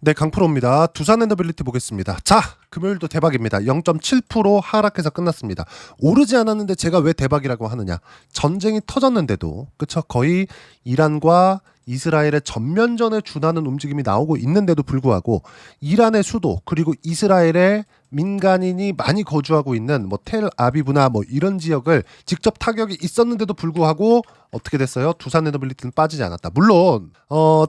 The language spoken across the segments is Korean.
네, 강프로입니다. 두산 엔더빌리티 보겠습니다. 자, 금요일도 대박입니다. 0.7% 하락해서 끝났습니다. 오르지 않았는데 제가 왜 대박이라고 하느냐? 전쟁이 터졌는데도, 그쵸? 거의 이란과 이스라엘의 전면전에 준하는 움직임이 나오고 있는데도 불구하고 이란의 수도 그리고 이스라엘의 민간인이 많이 거주하고 있는 뭐 텔아비브나 뭐 이런 지역을 직접 타격이 있었는데도 불구하고 어떻게 됐어요? 두산 엔더빌리티는 빠지지 않았다. 물론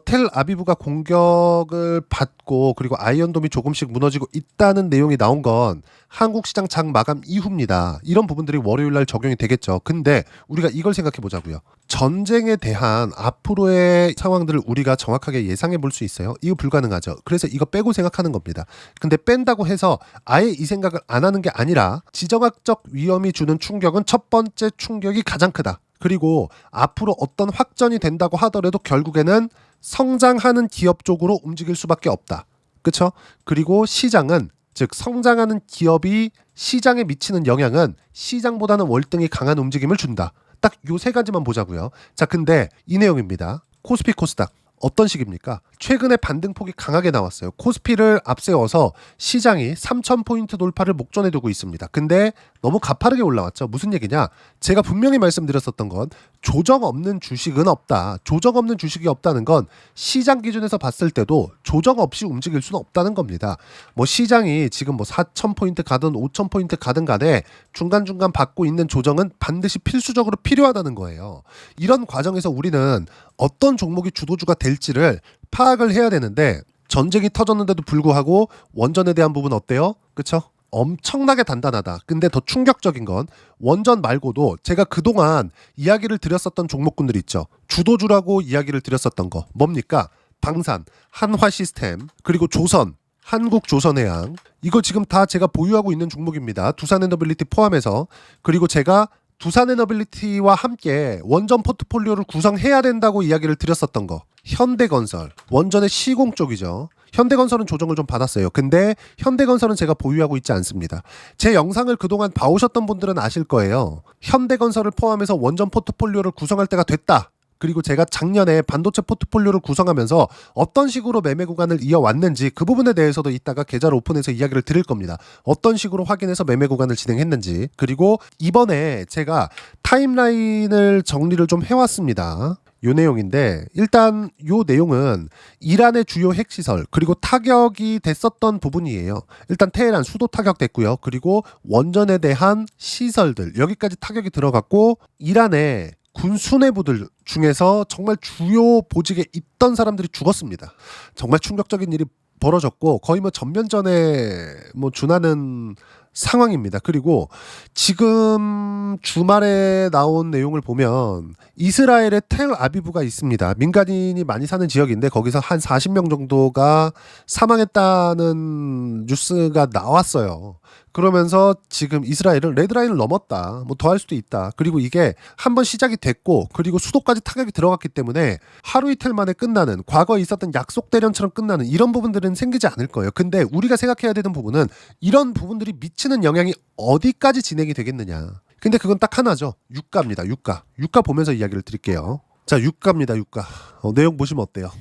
텔아비브가 공격을 받고 그리고 아이언돔이 조금씩 무너지고 있다는 내용이 나온 건 한국 시장 장 마감 이후입니다. 이런 부분들이 월요일 날 적용이 되겠죠. 근데 우리가 이걸 생각해 보자고요. 전쟁에 대한 앞으로의 상황들을 우리가 정확하게 예상해 볼 수 있어요? 이거 불가능하죠. 그래서 이거 빼고 생각하는 겁니다. 근데 뺀다고 해서 아예 이 생각을 안 하는 게 아니라 지정학적 위험이 주는 충격은 첫 번째 충격이 가장 크다. 그리고 앞으로 어떤 확전이 된다고 하더라도 결국에는 성장하는 기업 쪽으로 움직일 수밖에 없다. 그렇죠? 그리고 시장은 즉 성장하는 기업이 시장에 미치는 영향은 시장보다는 월등히 강한 움직임을 준다. 딱 요 세 가지만 보자고요. 자, 근데 이 내용입니다. 코스피 코스닥 어떤 식입니까? 최근에 반등폭이 강하게 나왔어요. 코스피를 앞세워서 시장이 3,000포인트 돌파를 목전에 두고 있습니다. 근데 너무 가파르게 올라왔죠. 무슨 얘기냐? 제가 분명히 말씀드렸었던 건 조정 없는 주식은 없다. 조정 없는 주식이 없다는 건 시장 기준에서 봤을 때도 조정 없이 움직일 수는 없다는 겁니다. 뭐 시장이 지금 뭐 4,000포인트 가든 5,000포인트 가든 간에 중간중간 받고 있는 조정은 반드시 필수적으로 필요하다는 거예요. 이런 과정에서 우리는 어떤 종목이 주도주가 될지를 파악을 해야 되는데 전쟁이 터졌는데도 불구하고 원전에 대한 부분 어때요? 그쵸? 엄청나게 단단하다. 근데 더 충격적인 건 원전 말고도 제가 그동안 이야기를 드렸었던 종목군들 있죠. 주도주라고 이야기를 드렸었던 거 뭡니까? 방산, 한화시스템, 그리고 조선, 한국조선해양. 이거 지금 다 제가 보유하고 있는 종목입니다. 두산 엔더빌리티 포함해서. 그리고 제가 두산 엔더빌리티와 함께 원전 포트폴리오를 구성해야 된다고 이야기를 드렸었던 거. 현대건설, 원전의 시공 쪽이죠. 현대건설은 조정을 좀 받았어요. 근데 현대건설은 제가 보유하고 있지 않습니다. 제 영상을 그동안 봐오셨던 분들은 아실 거예요. 현대건설을 포함해서 원전 포트폴리오를 구성할 때가 됐다. 그리고 제가 작년에 반도체 포트폴리오를 구성하면서 어떤 식으로 매매 구간을 이어왔는지 그 부분에 대해서도 이따가 계좌를 오픈해서 이야기를 드릴 겁니다. 어떤 식으로 확인해서 매매 구간을 진행했는지. 그리고 이번에 제가 타임라인을 정리를 좀 해왔습니다. 요 내용인데 일단 요 내용은 이란의 주요 핵시설 그리고 타격이 됐었던 부분이에요. 일단 테헤란 수도 타격됐고요. 그리고 원전에 대한 시설들 여기까지 타격이 들어갔고 이란의 군 수뇌부들 중에서 정말 주요 보직에 있던 사람들이 죽었습니다. 정말 충격적인 일이 벌어졌고 거의 뭐 전면전에 뭐 준하는 상황입니다. 그리고 지금 주말에 나온 내용을 보면 이스라엘의 텔아비브가 있습니다. 민간인이 많이 사는 지역인데 거기서 한 40명 정도가 사망했다는 뉴스가 나왔어요. 그러면서 지금 이스라엘은 레드라인을 넘었다. 뭐 더 할 수도 있다. 그리고 이게 한번 시작이 됐고 그리고 수도까지 타격이 들어갔기 때문에 하루 이틀 만에 끝나는 과거에 있었던 약속 대련처럼 끝나는 이런 부분들은 생기지 않을 거예요. 근데 우리가 생각해야 되는 부분은 이런 부분들이 미치는 영향이 어디까지 진행이 되겠느냐. 근데 그건 딱 하나죠. 유가입니다. 유가 보면서 이야기를 드릴게요. 자, 유가입니다. 유가. 내용 보시면 어때요?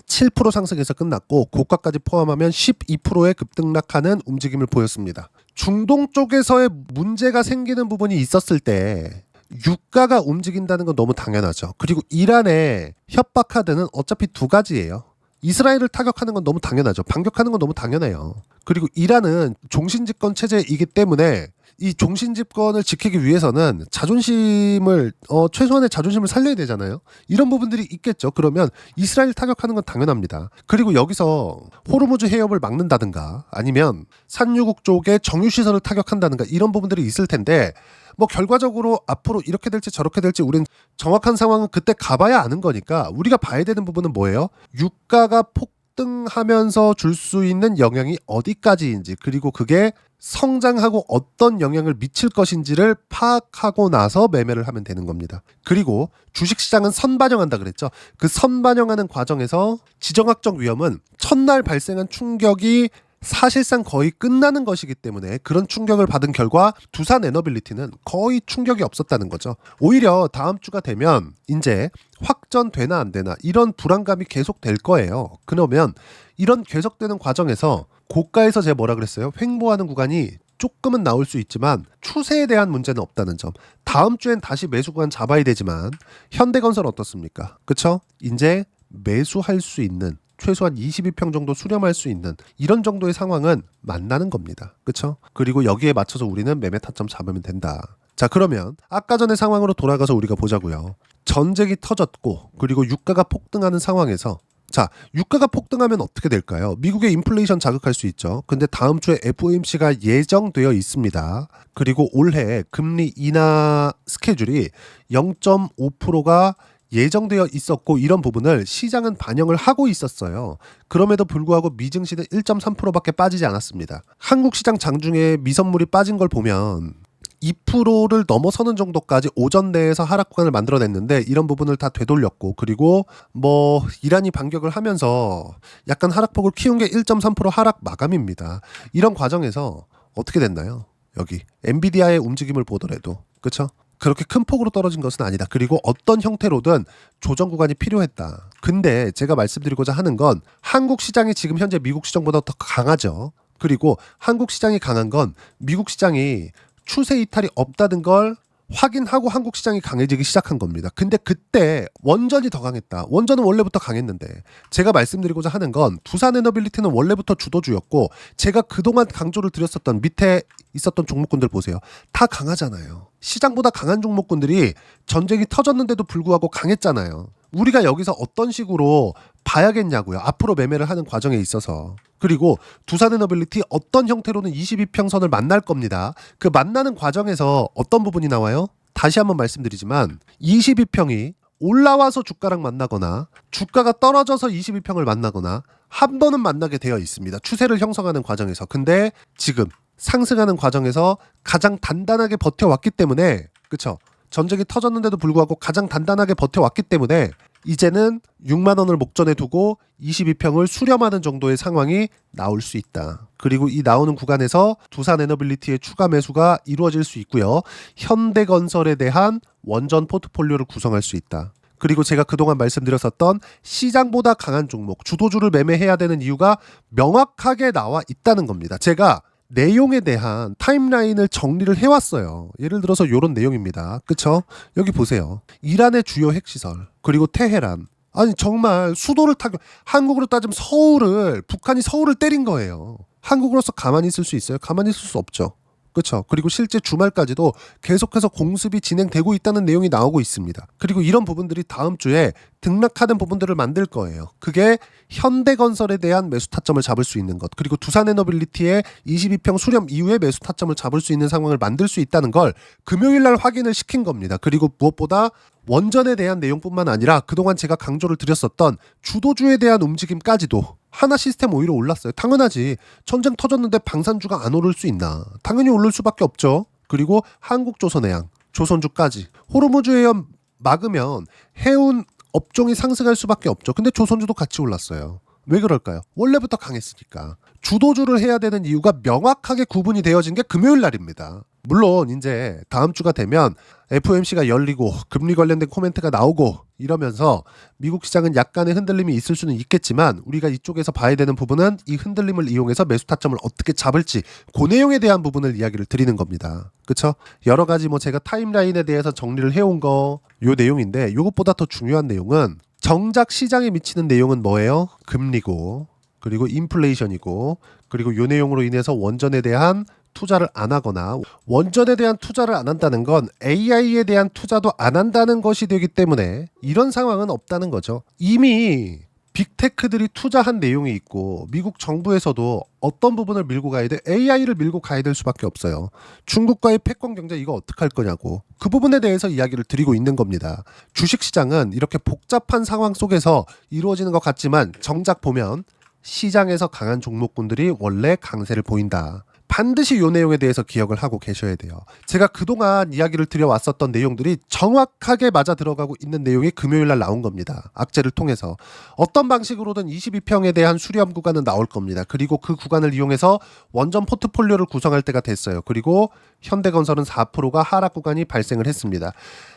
7% 상승해서 끝났고 고가까지 포함하면 12%의 급등락하는 움직임을 보였습니다. 중동 쪽에서의 문제가 생기는 부분이 있었을 때 유가가 움직인다는 건 너무 당연하죠. 그리고 이란의 협박 카드는 어차피 두 가지예요. 이스라엘을 타격하는 건 너무 당연하죠. 반격하는 건 너무 당연해요. 그리고 이란은 종신집권 체제이기 때문에 이 종신집권을 지키기 위해서는 자존심을 최소한의 자존심을 살려야 되잖아요. 이런 부분들이 있겠죠. 그러면 이스라엘 타격하는 건 당연합니다. 그리고 여기서 호르무즈 해협을 막는다든가 아니면 산유국 쪽에 정유시설을 타격한다든가 이런 부분들이 있을 텐데 뭐 결과적으로 앞으로 이렇게 될지 저렇게 될지 우린 정확한 상황은 그때 가봐야 아는 거니까 우리가 봐야 되는 부분은 뭐예요? 유가가 폭등하면서 줄 수 있는 영향이 어디까지인지 그리고 그게 성장하고 어떤 영향을 미칠 것인지를 파악하고 나서 매매를 하면 되는 겁니다. 그리고 주식시장은 선반영한다 그랬죠. 그 선반영하는 과정에서 지정학적 위험은 첫날 발생한 충격이 사실상 거의 끝나는 것이기 때문에 그런 충격을 받은 결과 두산 에너빌리티는 거의 충격이 없었다는 거죠. 오히려 다음 주가 되면 이제 확전되나 안 되나 이런 불안감이 계속될 거예요. 그러면 이런 계속되는 과정에서 고가에서 제가 뭐라 그랬어요? 횡보하는 구간이 조금은 나올 수 있지만 추세에 대한 문제는 없다는 점. 다음 주엔 다시 매수 구간 잡아야 되지만 현대건설 어떻습니까? 그쵸? 이제 매수할 수 있는 최소한 22평 정도 수렴할 수 있는 이런 정도의 상황은 만나는 겁니다. 그쵸? 그리고 여기에 맞춰서 우리는 매매 타점 잡으면 된다. 자, 그러면 아까 전의 상황으로 돌아가서 우리가 보자고요. 전쟁이 터졌고 그리고 유가가 폭등하는 상황에서 자, 유가가 폭등하면 어떻게 될까요? 미국의 인플레이션 자극할 수 있죠. 근데 다음 주에 FOMC가 예정되어 있습니다. 그리고 올해 금리 인하 스케줄이 0.5%가 예정되어 있었고 이런 부분을 시장은 반영을 하고 있었어요. 그럼에도 불구하고 미증시는 1.3%밖에 빠지지 않았습니다. 한국 시장 장중에 미선물이 빠진 걸 보면 2%를 넘어서는 정도까지 오전 내에서 하락 구간을 만들어냈는데 이런 부분을 다 되돌렸고 그리고 뭐 이란이 반격을 하면서 약간 하락폭을 키운 게 1.3% 하락 마감입니다. 이런 과정에서 어떻게 됐나요? 여기 엔비디아의 움직임을 보더라도 그렇죠? 그렇게 큰 폭으로 떨어진 것은 아니다. 그리고 어떤 형태로든 조정 구간이 필요했다. 근데 제가 말씀드리고자 하는 건 한국 시장이 지금 현재 미국 시장보다 더 강하죠. 그리고 한국 시장이 강한 건 미국 시장이 추세 이탈이 없다는 걸 확인하고 한국 시장이 강해지기 시작한 겁니다. 근데 그때 원전이 더 강했다. 원전은 원래부터 강했는데 제가 말씀드리고자 하는 건 두산 에너빌리티는 원래부터 주도주였고 제가 그동안 강조를 드렸었던 밑에 있었던 종목군들 보세요. 다 강하잖아요. 시장보다 강한 종목군들이 전쟁이 터졌는데도 불구하고 강했잖아요. 우리가 여기서 어떤 식으로 봐야겠냐고요. 앞으로 매매를 하는 과정에 있어서. 그리고 두산에너빌리티 어떤 형태로는 22평선을 만날 겁니다. 그 만나는 과정에서 어떤 부분이 나와요? 다시 한번 말씀드리지만 22평이 올라와서 주가랑 만나거나 주가가 떨어져서 22평을 만나거나 한 번은 만나게 되어 있습니다. 추세를 형성하는 과정에서. 근데 지금 상승하는 과정에서 가장 단단하게 버텨왔기 때문에 그쵸? 전쟁이 터졌는데도 불구하고 가장 단단하게 버텨왔기 때문에 이제는 6만 원을 목전에 두고 22평을 수렴하는 정도의 상황이 나올 수 있다. 그리고 이 나오는 구간에서 두산에너빌리티의 추가 매수가 이루어질 수 있고요. 현대건설에 대한 원전 포트폴리오를 구성할 수 있다. 그리고 제가 그동안 말씀드렸었던 시장보다 강한 종목, 주도주를 매매해야 되는 이유가 명확하게 나와 있다는 겁니다. 제가 내용에 대한 타임라인을 정리를 해왔어요. 예를 들어서 이런 내용입니다. 그쵸? 여기 보세요. 이란의 주요 핵시설 그리고 테헤란 아니 정말 수도를 타격 한국으로 따지면 서울을 북한이 서울을 때린 거예요. 한국으로서 가만히 있을 수 있어요? 가만히 있을 수 없죠. 그렇죠. 그리고 실제 주말까지도 계속해서 공습이 진행되고 있다는 내용이 나오고 있습니다. 그리고 이런 부분들이 다음 주에 등락하는 부분들을 만들 거예요. 그게 현대건설에 대한 매수 타점을 잡을 수 있는 것, 그리고 두산에너빌리티의 22평 수렴 이후에 매수 타점을 잡을 수 있는 상황을 만들 수 있다는 걸 금요일 날 확인을 시킨 겁니다. 그리고 무엇보다 원전에 대한 내용뿐만 아니라 그동안 제가 강조를 드렸었던 주도주에 대한 움직임까지도 하나 시스템 오히려 올랐어요. 당연하지. 전쟁 터졌는데 방산주가 안 오를 수 있나? 당연히 오를 수밖에 없죠. 그리고 한국조선해양, 조선주까지. 호르무즈 해협 막으면 해운 업종이 상승할 수밖에 없죠. 근데 조선주도 같이 올랐어요. 왜 그럴까요? 원래부터 강했으니까. 주도주를 해야 되는 이유가 명확하게 구분이 되어진 게 금요일 날입니다. 물론 이제 다음 주가 되면 FOMC가 열리고 금리 관련된 코멘트가 나오고 이러면서 미국 시장은 약간의 흔들림이 있을 수는 있겠지만 우리가 이쪽에서 봐야 되는 부분은 이 흔들림을 이용해서 매수 타점을 어떻게 잡을지 그 내용에 대한 부분을 이야기를 드리는 겁니다. 그쵸? 여러 가지 뭐 제가 타임라인에 대해서 정리를 해온 거 요 내용인데 이것보다 더 중요한 내용은 정작 시장에 미치는 내용은 뭐예요? 금리고 그리고 인플레이션이고 그리고 요 내용으로 인해서 원전에 대한 투자를 안 하거나 원전에 대한 투자를 안 한다는 건 AI에 대한 투자도 안 한다는 것이 되기 때문에 이런 상황은 없다는 거죠. 이미 빅테크들이 투자한 내용이 있고 미국 정부에서도 어떤 부분을 밀고 가야 돼? AI를 밀고 가야 될 수밖에 없어요. 중국과의 패권 경제 이거 어떡할 거냐고. 그 부분에 대해서 이야기를 드리고 있는 겁니다. 주식시장은 이렇게 복잡한 상황 속에서 이루어지는 것 같지만 정작 보면 시장에서 강한 종목군들이 원래 강세를 보인다. 반드시 이 내용에 대해서 기억을 하고 계셔야 돼요. 제가 그동안 이야기를 드려왔었던 내용들이 정확하게 맞아 들어가고 있는 내용이 금요일날 나온 겁니다. 악재를 통해서 어떤 방식으로든 22평에 대한 수렴 구간은 나올 겁니다. 그리고 그 구간을 이용해서 원전 포트폴리오를 구성할 때가 됐어요. 그리고 현대건설은 4%가 하락 구간이 발생을 했습니다.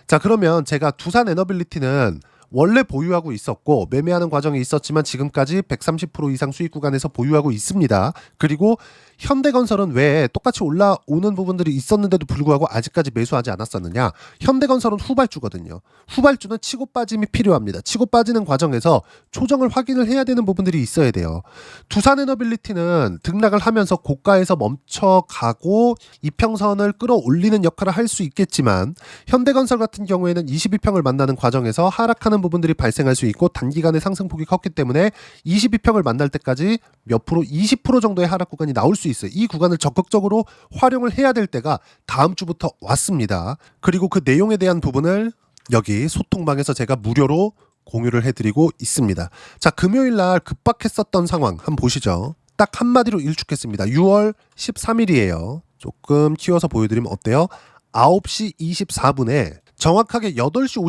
자, 그러면 제가 두산 에너빌리티는 원래 보유하고 있었고 매매하는 과정이 있었지만 지금까지 130% 이상 수익 구간에서 보유하고 있습니다. 그리고 현대건설은 왜 똑같이 올라오는 부분들이 있었는데도 불구하고 아직까지 매수하지 않았었느냐? 현대건설은 후발주거든요. 후발주는 치고 빠짐이 필요합니다. 치고 빠지는 과정에서 조정을 확인을 해야 되는 부분들이 있어야 돼요. 두산에너빌리티는 등락을 하면서 고가에서 멈춰가고 이평선을 끌어올리는 역할을 할 수 있겠지만 현대건설 같은 경우에는 22평을 만나는 과정에서 하락하는 부분들이 발생할 수 있고 단기간에 상승폭이 컸기 때문에 22평을 만날 때까지 몇 프로, 20% 정도의 하락 구간이 나올 수 있어요. 이 구간을 적극적으로 활용을 해야 될 때가 다음 주부터 왔습니다. 그리고 그 내용에 대한 부분을 여기 소통방에서 제가 무료로 공유를 해드리고 있습니다. 자, 금요일날 급박했었던 상황 한번 보시죠. 딱 한마디로 일축했습니다. 6월 13일이에요. 조금 키워서 보여드리면 어때요? 9시 24분에 정확하게 8시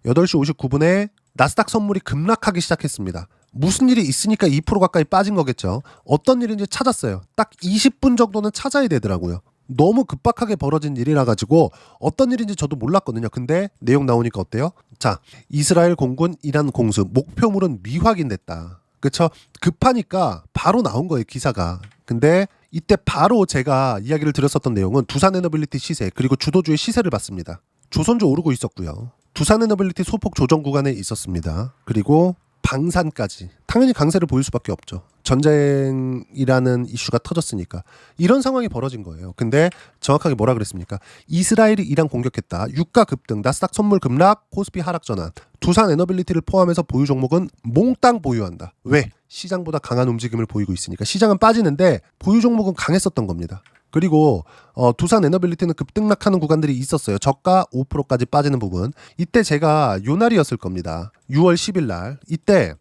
59분에 나스닥 선물이 급락하기 시작했습니다. 무슨 일이 있으니까 2% 가까이 빠진 거겠죠. 어떤 일인지 찾았어요. 딱 20분 정도는 찾아야 되더라고요. 너무 급박하게 벌어진 일이라 가지고 어떤 일인지 저도 몰랐거든요. 근데 내용 나오니까 어때요? 자, 이스라엘 공군 이란 공수 목표물은 미확인됐다. 그쵸? 급하니까 바로 나온 거예요, 기사가. 근데 이때 바로 제가 이야기를 드렸었던 내용은 두산에너빌리티 시세 그리고 주도주의 시세를 봤습니다. 조선주 오르고 있었고요. 두산에너빌리티 소폭 조정 구간에 있었습니다. 그리고 방산까지 당연히 강세를 보일 수밖에 없죠. 전쟁이라는 이슈가 터졌으니까 이런 상황이 벌어진 거예요. 근데 정확하게 뭐라 그랬습니까? 이스라엘이 이란 공격했다. 유가 급등, 나스닥 선물 급락, 코스피 하락 전환. 두산 에너빌리티를 포함해서 보유 종목은 몽땅 보유한다. 왜? 시장보다 강한 움직임을 보이고 있으니까. 시장은 빠지는데 보유 종목은 강했었던 겁니다. 그리고 두산 에너빌리티는 급등락하는 구간들이 있었어요. 저가 5%까지 빠지는 부분. 이때 제가 요 날이었을 겁니다. 6월 10일 날. 이때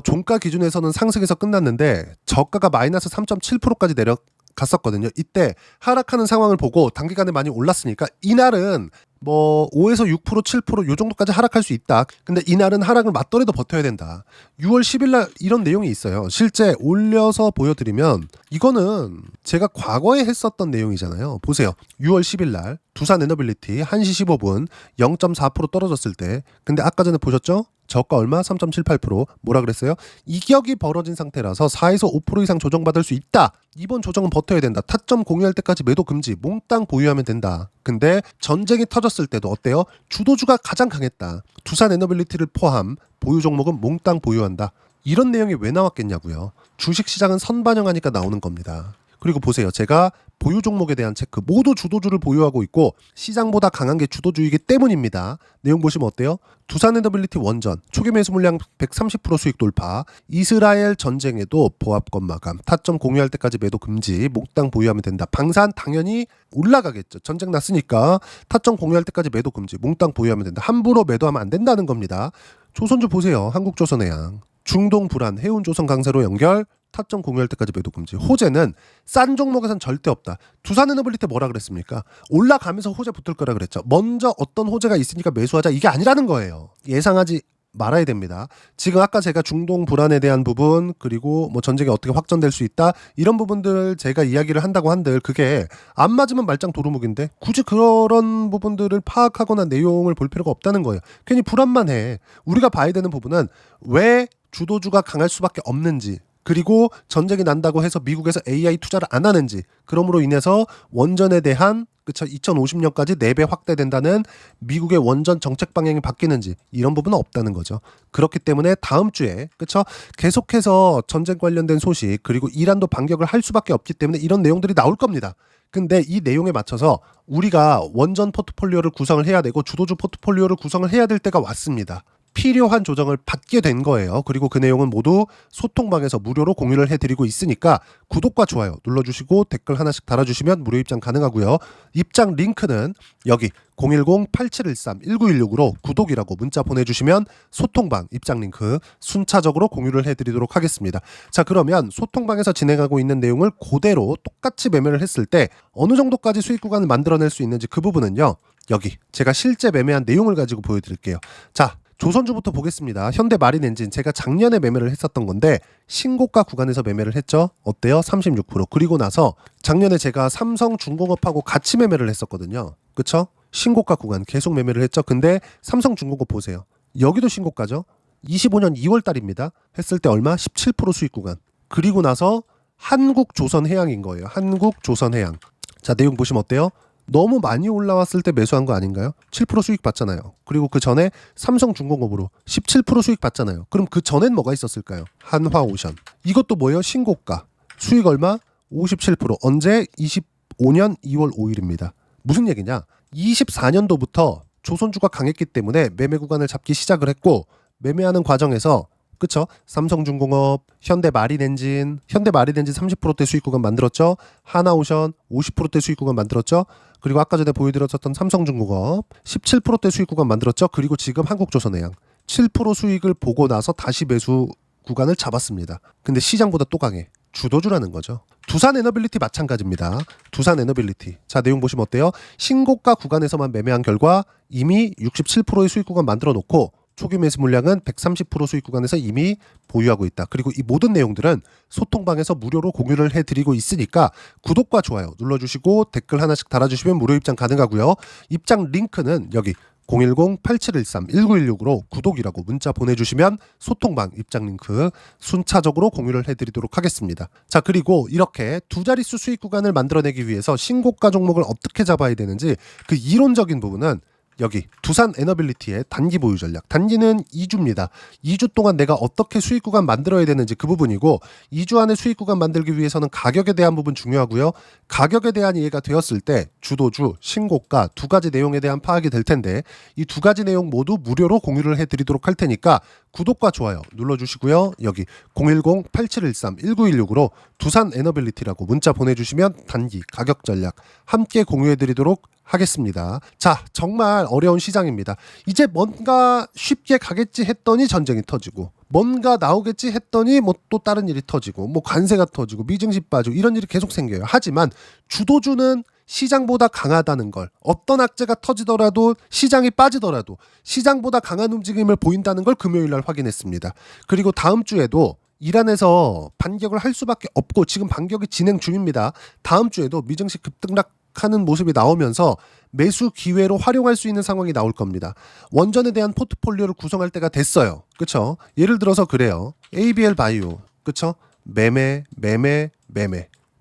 종가 기준에서는 상승에서 끝났는데 저가가 마이너스 3.7%까지 내려갔었거든요. 이때 하락하는 상황을 보고 단기간에 많이 올랐으니까 이날은 뭐 5에서 6%, 7%요 정도까지 하락할 수 있다. 근데 이날은 하락을 맞더라도 버텨야 된다. 6월 10일 날 이런 내용이 있어요. 실제 올려서 보여드리면 이거는 제가 과거에 했었던 내용이잖아요. 보세요. 6월 10일 날 두산 에너빌리티 1시 15분 0.4% 떨어졌을 때 근데 아까 전에 보셨죠? 저가 얼마? 3.78%. 뭐라 그랬어요? 이격이 벌어진 상태라서 4에서 5% 이상 조정받을 수 있다. 이번 조정은 버텨야 된다. 타점 공유할 때까지 매도 금지. 몽땅 보유하면 된다. 근데 전쟁이 터졌을 때도 어때요? 주도주가 가장 강했다. 두산 에너빌리티를 포함 보유 종목은 몽땅 보유한다. 이런 내용이 왜 나왔겠냐고요. 주식시장은 선반영하니까 나오는 겁니다. 그리고 보세요. 제가 보유 종목에 대한 체크 모두 주도주를 보유하고 있고 시장보다 강한 게 주도주이기 때문입니다. 내용 보시면 어때요? 두산에너빌리티 원전 초기 매수 물량 130% 수익 돌파, 이스라엘 전쟁에도 보합권 마감, 타점 공유할 때까지 매도 금지, 몽땅 보유하면 된다. 방산 당연히 올라가겠죠. 전쟁 났으니까 타점 공유할 때까지 매도 금지, 몽땅 보유하면 된다. 함부로 매도하면 안 된다는 겁니다. 조선주 보세요. 한국조선해양, 중동 불안, 해운조선 강세로 연결, 타점 공유할 때까지 매도 금지. 호재는 싼 종목에선 절대 없다. 두산에너빌리티 뭐라 그랬습니까? 올라가면서 호재 붙을 거라 그랬죠. 먼저 어떤 호재가 있으니까 매수하자 이게 아니라는 거예요. 예상하지 말아야 됩니다. 지금 아까 제가 중동 불안에 대한 부분 그리고 뭐 전쟁이 어떻게 확전될 수 있다 이런 부분들 제가 이야기를 한다고 한들 그게 안 맞으면 말짱 도루묵인데 굳이 그런 부분들을 파악하거나 내용을 볼 필요가 없다는 거예요. 괜히 불안만 해. 우리가 봐야 되는 부분은 왜 주도주가 강할 수밖에 없는지 그리고 전쟁이 난다고 해서 미국에서 AI 투자를 안 하는지 그러므로 인해서 원전에 대한 그쵸 2050년까지 4배 확대된다는 미국의 원전 정책 방향이 바뀌는지 이런 부분은 없다는 거죠. 그렇기 때문에 다음 주에 그쵸 계속해서 전쟁 관련된 소식 그리고 이란도 반격을 할 수밖에 없기 때문에 이런 내용들이 나올 겁니다. 근데 이 내용에 맞춰서 우리가 원전 포트폴리오를 구성을 해야 되고 주도주 포트폴리오를 구성을 해야 될 때가 왔습니다. 필요한 조정을 받게 된 거예요. 그리고 그 내용은 모두 소통방에서 무료로 공유를 해드리고 있으니까 구독과 좋아요 눌러주시고 댓글 하나씩 달아주시면 무료 입장 가능하고요. 입장 링크는 여기 010-8713-1916으로 구독이라고 문자 보내주시면 소통방 입장 링크 순차적으로 공유를 해드리도록 하겠습니다. 자, 그러면 소통방에서 진행하고 있는 내용을 그대로 똑같이 매매를 했을 때 어느 정도까지 수익 구간을 만들어낼 수 있는지 그 부분은요, 여기 제가 실제 매매한 내용을 가지고 보여드릴게요. 자, 조선주부터 보겠습니다. 현대마린엔진 제가 작년에 매매를 했었던 건데 신고가 구간에서 매매를 했죠. 어때요? 36%. 그리고 나서 작년에 제가 삼성중공업하고 같이 매매를 했었거든요. 그쵸? 신고가 구간 계속 매매를 했죠. 근데 삼성중공업 보세요. 여기도 신고가죠. 25년 2월 달입니다. 했을 때 얼마? 17% 수익 구간. 그리고 나서 한국조선해양인 거예요. 한국조선해양. 자, 내용 보시면 어때요? 너무 많이 올라왔을 때 매수한 거 아닌가요? 7% 수익 받잖아요. 그리고 그 전에 삼성중공업으로 17% 수익 받잖아요. 그럼 그 전엔 뭐가 있었을까요? 한화오션. 이것도 뭐예요? 신고가. 수익 얼마? 57%. 언제? 25년 2월 5일입니다. 무슨 얘기냐? 24년도부터 조선주가 강했기 때문에 매매 구간을 잡기 시작을 했고 매매하는 과정에서 그쵸? 삼성중공업, 현대마린엔진 30%대 수익 구간 만들었죠. 하나오션 50%대 수익 구간 만들었죠. 그리고 아까 전에 보여드렸었던 삼성중공업 17%대 수익 구간 만들었죠. 그리고 지금 한국조선해양 7% 수익을 보고 나서 다시 매수 구간을 잡았습니다. 근데 시장보다 또 강해. 주도주라는 거죠. 두산에너빌리티 마찬가지입니다. 두산에너빌리티. 자, 내용 보시면 어때요? 신고가 구간에서만 매매한 결과 이미 67%의 수익 구간 만들어 놓고 초기 매수 물량은 130% 수익 구간에서 이미 보유하고 있다. 그리고 이 모든 내용들은 소통방에서 무료로 공유를 해드리고 있으니까 구독과 좋아요 눌러주시고 댓글 하나씩 달아주시면 무료 입장 가능하고요. 입장 링크는 여기 010-8713-1916으로 구독이라고 문자 보내주시면 소통방 입장 링크 순차적으로 공유를 해드리도록 하겠습니다. 자, 그리고 이렇게 두 자릿수 수익 구간을 만들어내기 위해서 신고가 종목을 어떻게 잡아야 되는지 그 이론적인 부분은 여기 두산에너빌리티의 단기 보유 전략. 단기는 2주입니다. 2주 동안 내가 어떻게 수익 구간 만들어야 되는지 그 부분이고 2주 안에 수익 구간 만들기 위해서는 가격에 대한 부분 중요하고요. 가격에 대한 이해가 되었을 때 주도주, 신고가 두 가지 내용에 대한 파악이 될 텐데 이 두 가지 내용 모두 무료로 공유를 해드리도록 할 테니까 구독과 좋아요 눌러주시고요. 여기 010-8713-1916으로 두산에너빌리티라고 문자 보내주시면 단기 가격 전략 함께 공유해드리도록 하겠습니다. 자, 정말 어려운 시장입니다. 이제 뭔가 쉽게 가겠지 했더니 전쟁이 터지고 뭔가 나오겠지 했더니 뭐 또 다른 일이 터지고 뭐 관세가 터지고 미증시 빠지고 이런 일이 계속 생겨요. 하지만 주도주는 시장보다 강하다는 걸, 어떤 악재가 터지더라도 시장이 빠지더라도 시장보다 강한 움직임을 보인다는 걸 금요일날 확인했습니다. 그리고 다음 주에도 이란에서 반격을 할 수밖에 없고 지금 반격이 진행 중입니다. 다음 주에도 미증시 급등락하는 모습이 나오면서 매수 기회로 활용할 수 있는 상황이 나올 겁니다. 원전에 대한 포트폴리오를 구성할 때가 됐어요. 그쵸? 예를 들어서 그래요. ABL 바이오. 그쵸? 매매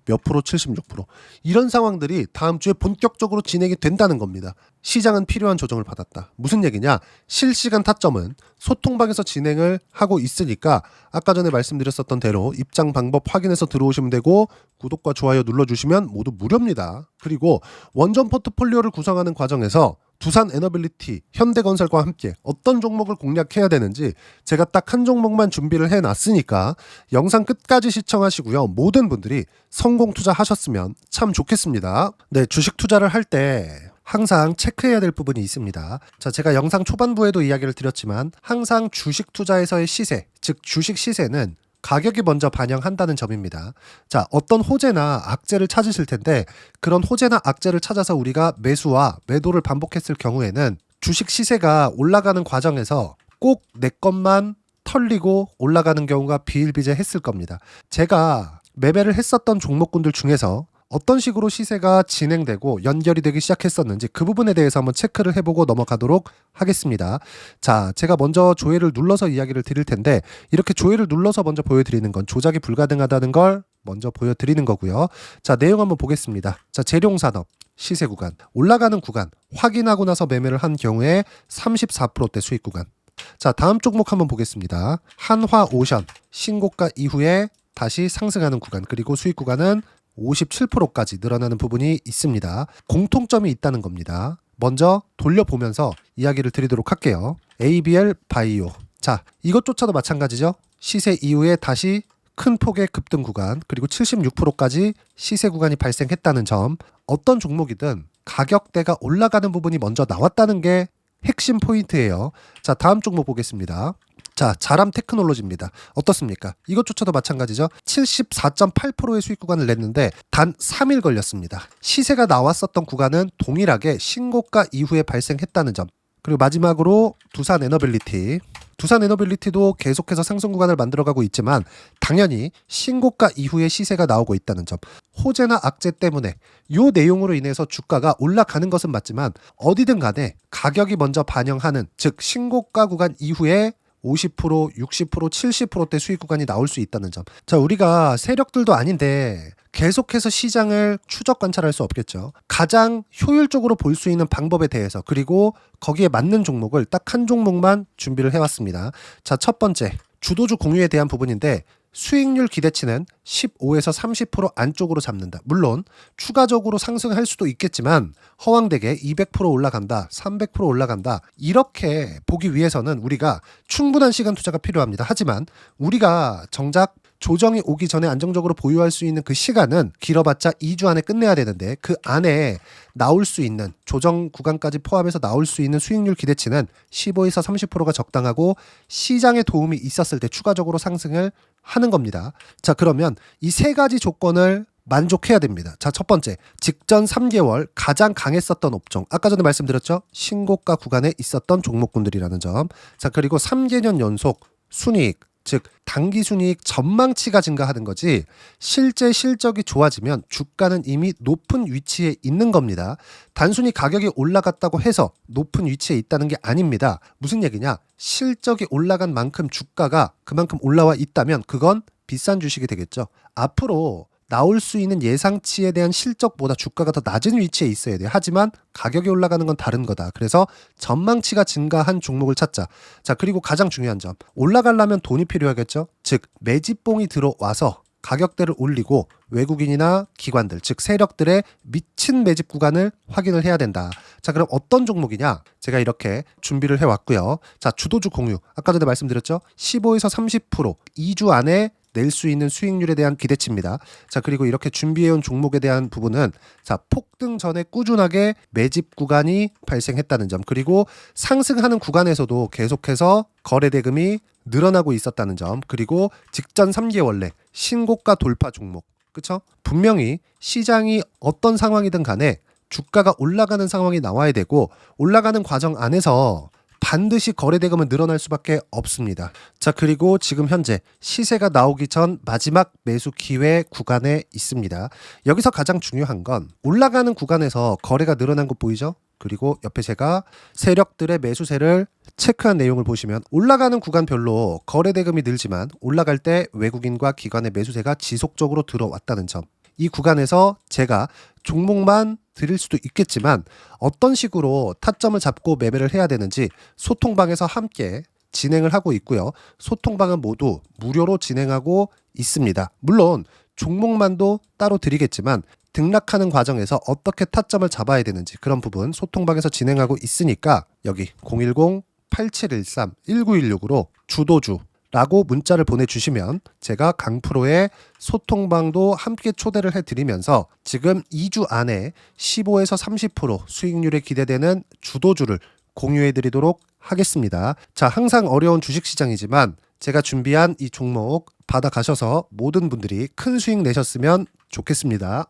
몇 프로? 76%. 이런 상황들이 다음 주에 본격적으로 진행이 된다는 겁니다. 시장은 필요한 조정을 받았다. 무슨 얘기냐? 실시간 타점은 소통방에서 진행을 하고 있으니까 아까 전에 말씀드렸었던 대로 입장 방법 확인해서 들어오시면 되고 구독과 좋아요 눌러주시면 모두 무료입니다. 그리고 원전 포트폴리오를 구성하는 과정에서 두산에너빌리티, 현대건설과 함께 어떤 종목을 공략해야 되는지 제가 딱 한 종목만 준비를 해놨으니까 영상 끝까지 시청하시고요. 모든 분들이 성공 투자하셨으면 참 좋겠습니다. 네, 주식 투자를 할 때 항상 체크해야 될 부분이 있습니다. 자, 제가 영상 초반부에도 이야기를 드렸지만 항상 주식 투자에서의 시세, 즉 주식 시세는 가격이 먼저 반영한다는 점입니다. 자, 어떤 호재나 악재를 찾으실 텐데 그런 호재나 악재를 찾아서 우리가 매수와 매도를 반복했을 경우에는 주식 시세가 올라가는 과정에서 꼭 내 것만 털리고 올라가는 경우가 비일비재했을 겁니다. 제가 매매를 했었던 종목군들 중에서 어떤 식으로 시세가 진행되고 연결이 되기 시작했었는지 그 부분에 대해서 한번 체크를 해보고 넘어가도록 하겠습니다. 자, 제가 먼저 조회를 눌러서 이야기를 드릴 텐데 이렇게 조회를 눌러서 먼저 보여드리는 건 조작이 불가능하다는 걸 먼저 보여드리는 거고요. 자, 내용 한번 보겠습니다. 자, 재룡산업 시세 구간, 올라가는 구간 확인하고 나서 매매를 한 경우에 34%대 수익 구간. 자, 다음 종목 한번 보겠습니다. 한화오션 신고가 이후에 다시 상승하는 구간, 그리고 수익 구간은 57%까지 늘어나는 부분이 있습니다. 공통점이 있다는 겁니다. 먼저 돌려보면서 이야기를 드리도록 할게요. ABL 바이오. 자, 이것조차도 마찬가지죠. 시세 이후에 다시 큰 폭의 급등 구간, 그리고 76%까지 시세 구간이 발생했다는 점. 어떤 종목이든 가격대가 올라가는 부분이 먼저 나왔다는 게 핵심 포인트예요. 자, 다음 종목 보겠습니다. 자, 자람 테크놀로지입니다. 어떻습니까? 이것조차도 마찬가지죠. 74.8%의 수익 구간을 냈는데 단 3일 걸렸습니다. 시세가 나왔었던 구간은 동일하게 신고가 이후에 발생했다는 점. 그리고 마지막으로 두산 에너빌리티. 두산 에너빌리티도 계속해서 상승 구간을 만들어가고 있지만 당연히 신고가 이후에 시세가 나오고 있다는 점. 호재나 악재 때문에 이 내용으로 인해서 주가가 올라가는 것은 맞지만 어디든 간에 가격이 먼저 반영하는, 즉 신고가 구간 이후에 50%, 60%, 70%대 수익 구간이 나올 수 있다는 점. 자, 우리가 세력들도 아닌데 계속해서 시장을 추적 관찰할 수 없겠죠. 가장 효율적으로 볼 수 있는 방법에 대해서, 그리고 거기에 맞는 종목을 딱 한 종목만 준비를 해왔습니다. 자, 첫 번째, 주도주 공유에 대한 부분인데 수익률 기대치는 15에서 30% 안쪽으로 잡는다. 물론 추가적으로 상승할 수도 있겠지만 허황되게 200% 올라간다, 300% 올라간다, 이렇게 보기 위해서는 우리가 충분한 시간 투자가 필요합니다. 하지만 우리가 정작 조정이 오기 전에 안정적으로 보유할 수 있는 그 시간은 길어봤자 2주 안에 끝내야 되는데, 그 안에 나올 수 있는 조정 구간까지 포함해서 나올 수 있는 수익률 기대치는 15에서 30%가 적당하고 시장에 도움이 있었을 때 추가적으로 상승을 하는 겁니다. 자, 그러면 이 세 가지 조건을 만족해야 됩니다. 자, 첫 번째, 직전 3개월 가장 강했었던 업종. 아까 전에 말씀드렸죠? 신고가 구간에 있었던 종목군들이라는 점. 자, 그리고 3개년 연속 순이익, 즉 단기 순이익 전망치가 증가하는 거지 실제 실적이 좋아지면 주가는 이미 높은 위치에 있는 겁니다. 단순히 가격이 올라갔다고 해서 높은 위치에 있다는 게 아닙니다. 무슨 얘기냐? 실적이 올라간 만큼 주가가 그만큼 올라와 있다면 그건 비싼 주식이 되겠죠. 앞으로 나올 수 있는 예상치에 대한 실적보다 주가가 더 낮은 위치에 있어야 돼요. 하지만 가격이 올라가는 건 다른 거다. 그래서 전망치가 증가한 종목을 찾자. 자, 그리고 가장 중요한 점. 올라가려면 돈이 필요하겠죠. 즉 매집봉이 들어와서 가격대를 올리고 외국인이나 기관들, 즉 세력들의 미친 매집 구간을 확인을 해야 된다. 자, 그럼 어떤 종목이냐? 제가 이렇게 준비를 해왔고요. 자, 주도주 공유. 아까 전에 말씀드렸죠. 15에서 30% 2주 안에 낼 수 있는 수익률에 대한 기대치입니다. 자, 그리고 이렇게 준비해온 종목에 대한 부분은, 자, 폭등 전에 꾸준하게 매집 구간이 발생했다는 점, 그리고 상승하는 구간에서도 계속해서 거래 대금이 늘어나고 있었다는 점, 그리고 직전 3개월 내 신고가 돌파 종목. 그쵸? 분명히 시장이 어떤 상황이든 간에 주가가 올라가는 상황이 나와야 되고 올라가는 과정 안에서 반드시 거래 대금은 늘어날 수밖에 없습니다. 자, 그리고 지금 현재 시세가 나오기 전 마지막 매수 기회 구간에 있습니다. 여기서 가장 중요한 건 올라가는 구간에서 거래가 늘어난 거 보이죠? 그리고 옆에 제가 세력들의 매수세를 체크한 내용을 보시면 올라가는 구간별로 거래 대금이 늘지만 올라갈 때 외국인과 기관의 매수세가 지속적으로 들어왔다는 점. 이 구간에서 제가 종목만 드릴 수도 있겠지만 어떤 식으로 타점을 잡고 매매를 해야 되는지 소통방에서 함께 진행을 하고 있고요. 소통방은 모두 무료로 진행하고 있습니다. 물론 종목만도 따로 드리겠지만 등락하는 과정에서 어떻게 타점을 잡아야 되는지 그런 부분 소통방에서 진행하고 있으니까 여기 010-8713-1916으로 주도주 라고 문자를 보내주시면 제가 강프로의 소통방도 함께 초대를 해드리면서 지금 2주 안에 15에서 30% 수익률에 기대되는 주도주를 공유해드리도록 하겠습니다. 자, 항상 어려운 주식시장이지만 제가 준비한 이 종목 받아가셔서 모든 분들이 큰 수익 내셨으면 좋겠습니다.